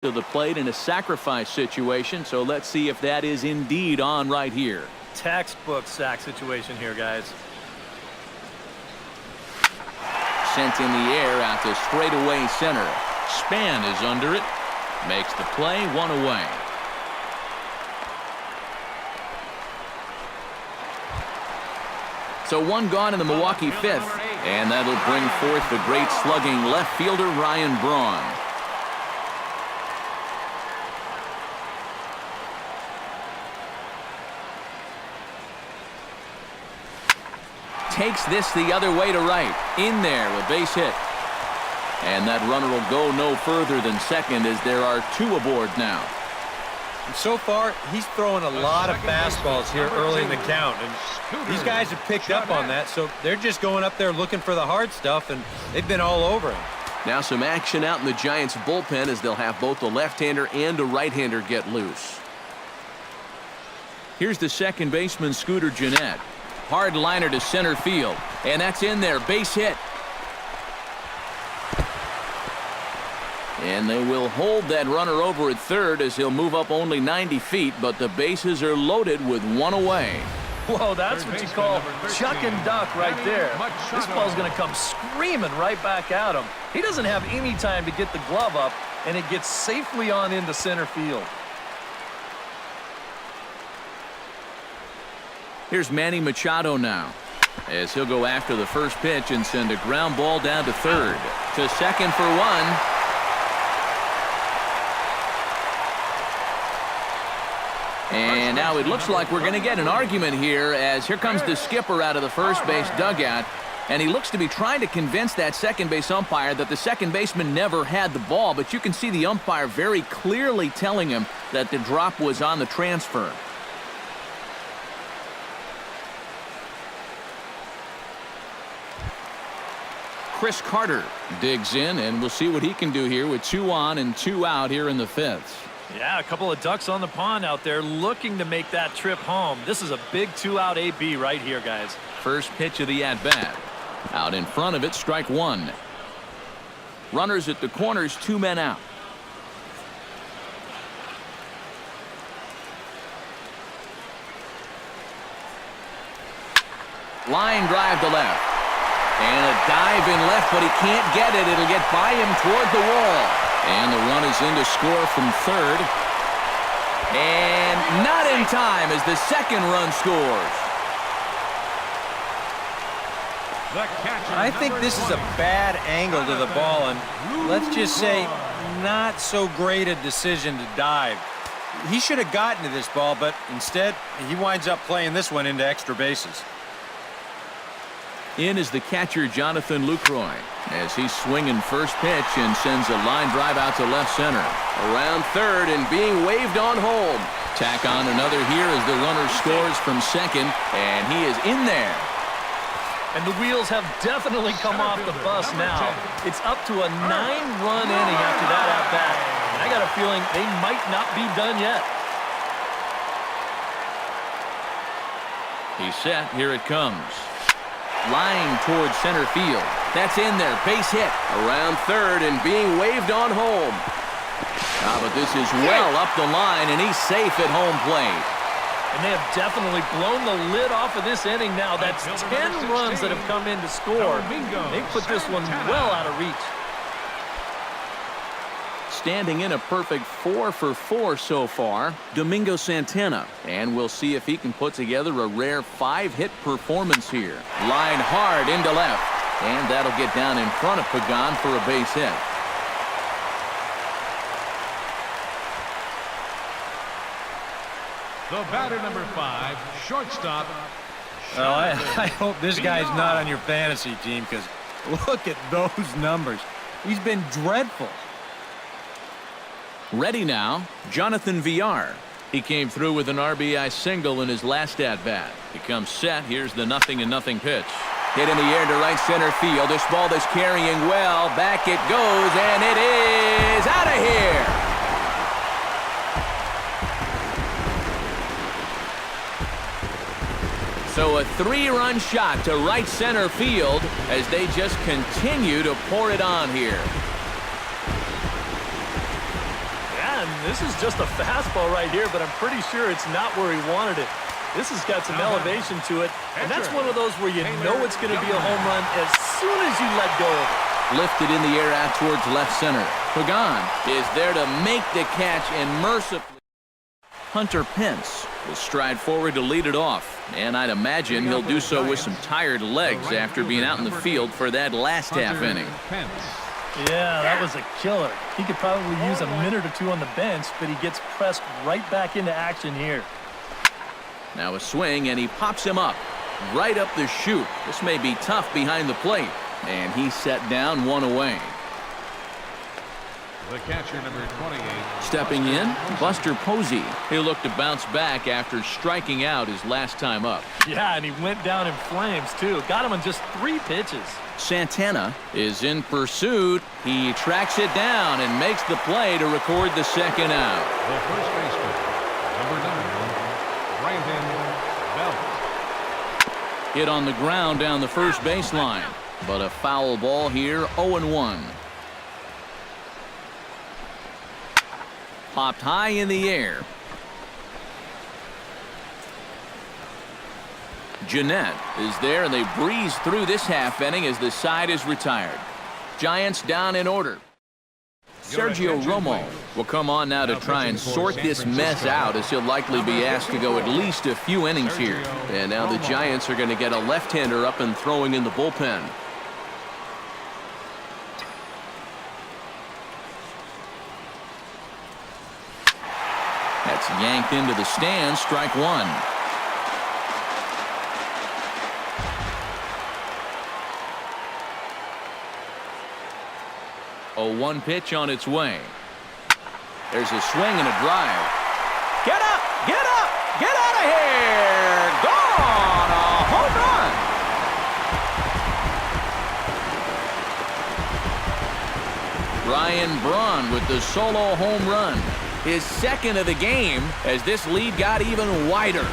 to the plate in a sacrifice situation, so let's see if that is indeed on right here. Textbook sack situation here, guys. Sent in the air out to straightaway center. Span is under it. Makes the play, one away. So one gone in the Milwaukee fifth, and that'll bring forth the great slugging left fielder Ryan Braun. Takes this the other way to right. In there, a base hit. And that runner will go no further than second as there are two aboard now. And so far, he's throwing a lot of fastballs here early in the count. And these guys have picked up on that, so they're just going up there looking for the hard stuff, and they've been all over him. Now some action out in the Giants bullpen as they'll have both the left-hander and a right-hander get loose. Here's the second baseman, Scooter Gennett. Hard liner to center field, and that's in there, base hit. And they will hold that runner over at third as he'll move up only 90 feet, but the bases are loaded with one away. Whoa, that's what you call chuck and duck right there. This ball's going to come screaming right back at him. He doesn't have any time to get the glove up, and it gets safely on into center field. Here's Manny Machado now, as he'll go after the first pitch and send a ground ball down to third. To second for one. And now it looks like we're going to get an argument here, as here comes the skipper out of the first base dugout, and he looks to be trying to convince that second base umpire that the second baseman never had the ball, but you can see the umpire very clearly telling him that the drop was on the transfer. Chris Carter digs in, and we'll see what he can do here with 2 on and 2 out here in the fifth. Yeah, a couple of ducks on the pond out there looking to make that trip home. This is a big 2-out AB right here, guys. First pitch of the at-bat. Out in front of it, strike one. Runners at the corners, 2 men out. Line drive to left. And a dive in left, but he can't get it. It'll get by him toward the wall. And the run is in to score from third. And not in time as the second run scores. I think this is a bad angle to the ball, and let's just say not so great a decision to dive. He should have gotten to this ball, but instead he winds up playing this one into extra bases. In is the catcher, Jonathan Lucroy, as he's swinging first pitch and sends a line drive out to left center. Around third and being waved on home. Tack on another here as the runner scores from second, and he is in there. And the wheels have definitely come off the bus now. It's up to a 9-run inning after that at-bat. And I got a feeling they might not be done yet. He's set. Here it comes. Line towards center field. That's in there. Base hit. Around third and being waved on home. But this is well up the line, and he's safe at home plate. And they have definitely blown the lid off of this inning now. That's 10 runs that have come in to score. They put this one well out of reach. Standing in a perfect 4 for 4 so far, Domingo Santana. And we'll see if he can put together a rare 5-hit performance here. Line hard into left. And that'll get down in front of Pagan for a base hit. The batter, number 5, shortstop. Well, I hope this guy's not on your fantasy team, because look at those numbers. He's been dreadful. Ready now, Jonathan Villar. He came through with an RBI single in his last at-bat. He comes set. Here's the 0-0 pitch. Hit in the air to right center field. This ball is carrying well. Back it goes, and it is out of here. So a 3-run shot to right center field as they just continue to pour it on here. This is just a fastball right here, but I'm pretty sure it's not where he wanted it. This has got some elevation to it, and that's one of those where you know it's going to be a home run as soon as you let go of it. Lifted in the air out towards left center. Pagan is there to make the catch, and mercifully Hunter Pence will stride forward to lead it off. And I'd imagine he'll do so with some tired legs after being out in the field for that last half inning. Yeah, that was a killer. He could probably use a minute or two on the bench, but he gets pressed right back into action here. Now a swing, and he pops him up right up the chute. This may be tough behind the plate, and he's set down, one away. The catcher, number 28. Stepping in, Buster Posey. He'll look to bounce back after striking out his last time up. Yeah, and he went down in flames, too. Got him on just 3 pitches. Santana is in pursuit. He tracks it down and makes the play to record the second out. The first baseman, number 9, Brandon Belt. Hit on the ground down the first baseline, but a foul ball here, 0-1. Popped high in the air. Jeanette is there, and they breeze through this half inning as the side is retired. Giants down in order. Sergio Romo will come on now to try and sort this mess out, as he'll likely be asked to go at least a few innings here. And now the Giants are going to get a left-hander up and throwing in the bullpen. That's yanked into the stands, strike one. A 1 pitch on its way. There's a swing and a drive. Get up! Get up! Get out of here! Gone! A home run! Ryan Braun with the solo home run. His second of the game as this lead got even wider.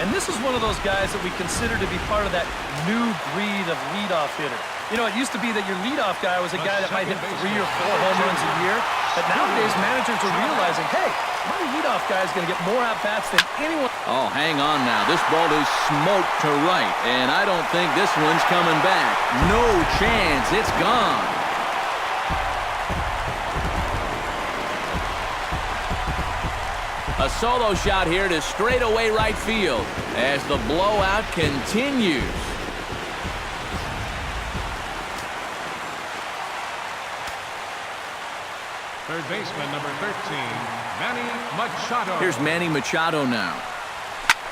And this is one of those guys that we consider to be part of that new breed of leadoff hitter. You know, it used to be that your leadoff guy was a guy that might hit 3 or 4 home runs a year. But nowadays, managers are realizing, hey, my leadoff guy is going to get more at-bats than anyone. Oh, hang on now. This ball is smoked to right, and I don't think this one's coming back. No chance. It's gone. A solo shot here to straightaway right field as the blowout continues. Third baseman, number 13, Manny Machado. Here's Manny Machado now.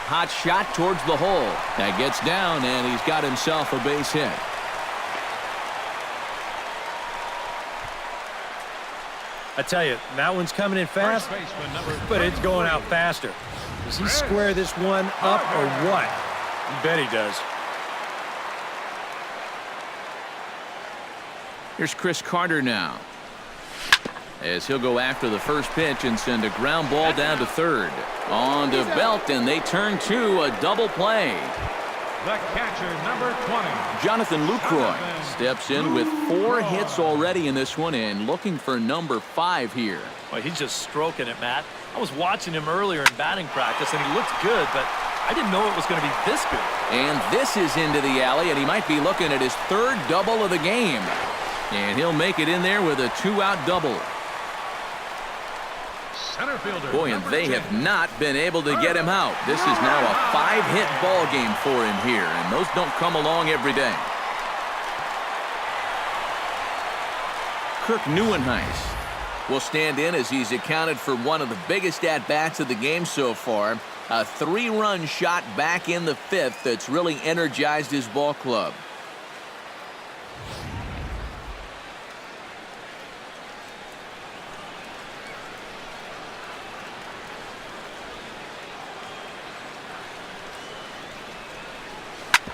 Hot shot towards the hole. That gets down, and he's got himself a base hit. I tell you, that one's coming in fast, but it's going out faster. Does he square this one up or what? You bet he does. Here's Chris Carter now, as he'll go after the first pitch and send a ground ball down to third. On to Belt, and they turn to a double play. The catcher, number 20. Jonathan Lucroy steps in with 4 hits already in this one and looking for number 5 here. Well, he's just stroking it, Matt. I was watching him earlier in batting practice, and he looked good, but I didn't know it was going to be this good. And this is into the alley, and he might be looking at his 3rd double of the game. And he'll make it in there with a 2-out double. Center fielder, boy, and they have not been able to get him out. This is now a 5-hit ball game for him here, and those don't come along every day. Kirk Neuenhuis will stand in as he's accounted for one of the biggest at-bats of the game so far. A 3-run shot back in the 5th that's really energized his ball club.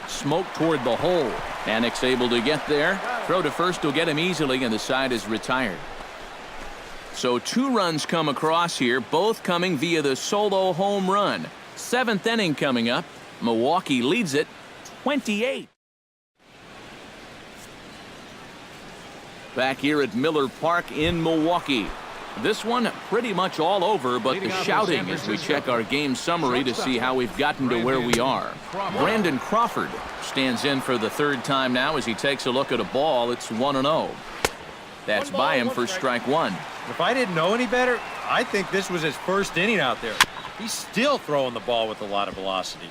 Smoke toward the hole. Panic's able to get there. Throw to first will get him easily, and the side is retired. So 2 runs come across here, both coming via the solo home run. 7th inning coming up. Milwaukee leads it 28. Back here at Miller Park in Milwaukee. This one pretty much all over, but the shouting as we check our game summary to see how we've gotten to where we are. Brandon Crawford stands in for the third time now as he takes a look at a ball. It's 1-0. That's by him for strike one. If I didn't know any better, I think this was his first inning out there. He's still throwing the ball with a lot of velocity.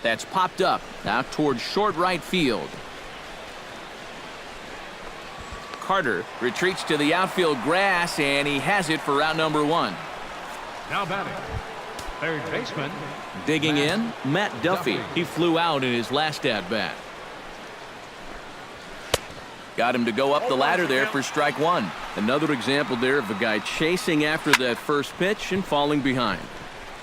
That's popped up out towards short right field. Carter retreats to the outfield grass, and he has it for out number one. Now batting, third baseman. Digging in, Matt Duffy. He flew out in his last at-bat. Got him to go up the ladder there for strike one. Another example there of a guy chasing after that first pitch and falling behind.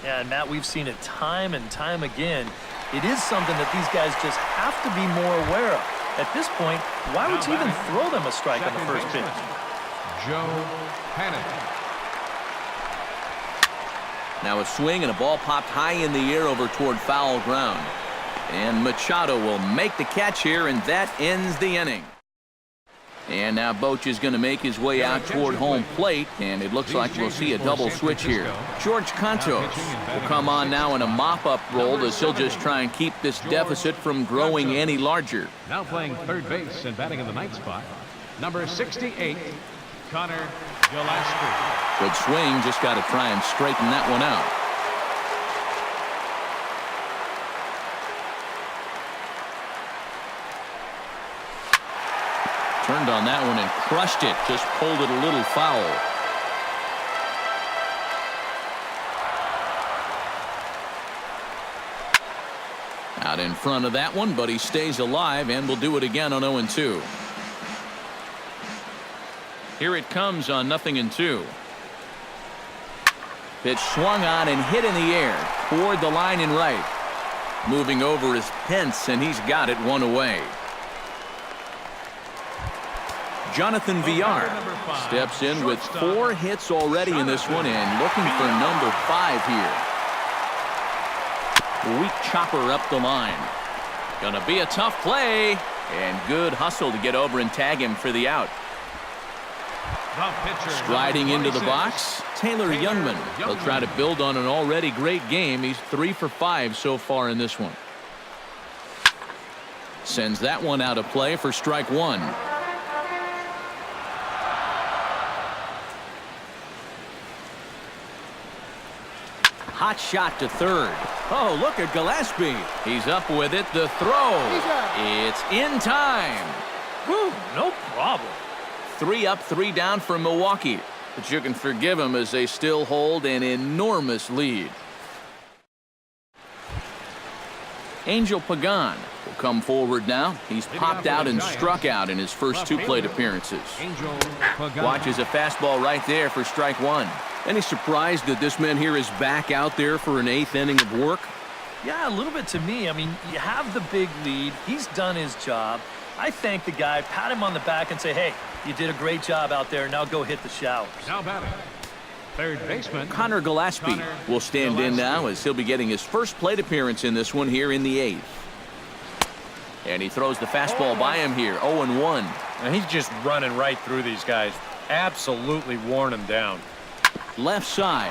Yeah, and Matt, we've seen it time and time again. It is something that these guys just have to be more aware of. At this point, why would you even throw them a strike on the first pitch? Joe Hannon. Now a swing and a ball popped high in the air over toward foul ground. And Machado will make the catch here, and that ends the inning. And now Boch is going to make his way out toward home plate, and it looks like we'll see a double switch here. George Cantos will come on now in a mop-up role as he'll just try and keep this deficit from growing any larger. Now playing third base and batting in the ninth spot, number 68, Connor Gillespie. Good swing, just got to try and straighten that one out. Turned on that one and crushed it. Just pulled it a little foul. Out in front of that one, but he stays alive and will do it again on 0-2. Here it comes on 0-2. Pitch swung on and hit in the air toward the line in right. Moving over is Pence, and he's got it one away. Jonathan Villar steps in with 4 hits already in this one and looking for number 5 here. Weak chopper up the line. Gonna be a tough play, and good hustle to get over and tag him for the out. Striding into the box, Taylor Youngman. He'll try to build on an already great game. He's 3 for 5 so far in this one. Sends that one out of play for strike one. Hot shot to third. Oh, look at Gillespie. He's up with it. The throw. It's in time. Whew, no problem. 3 up, 3 down for Milwaukee. But you can forgive them as they still hold an enormous lead. Angel Pagan will come forward now. He's popped out and struck out in his first 2 plate appearances. Watches a fastball right there for strike one. Any surprise that this man here is back out there for an 8th inning of work? Yeah, a little bit to me. I mean, you have the big lead. He's done his job. I thank the guy, pat him on the back and say, hey, you did a great job out there. Now go hit the showers. Now batting, third baseman Connor Gillespie will stand in now as he'll be getting his first plate appearance in this one here in the 8th. And he throws the fastball by him here, 0-1. And he's just running right through these guys. Absolutely worn them down. Left side.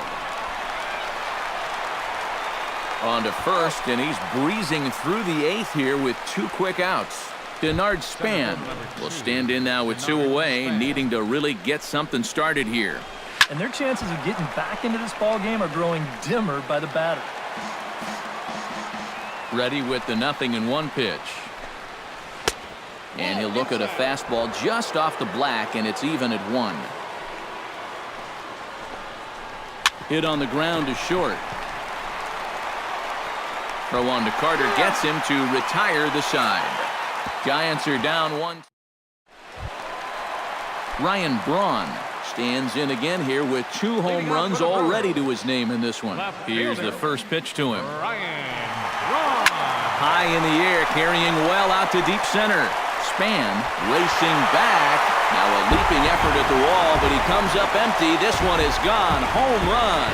On to first, and he's breezing through the 8th here with 2 quick outs. Denard Span will stand in now with 2 away, needing to really get something started here. And their chances of getting back into this ball game are growing dimmer by the batter. Ready with the 0-1 pitch. And he'll look at a fastball just off the black, and it's even at 1. Hit on the ground to short. Throw on to Carter gets him to retire the side. Giants are down 1. Ryan Braun stands in again here with 2 home runs already to his name in this one. Here's the first pitch to him. High in the air, carrying well out to deep center. Span racing back. Now a leaping effort at the wall, but he comes up empty. This one is gone. Home run.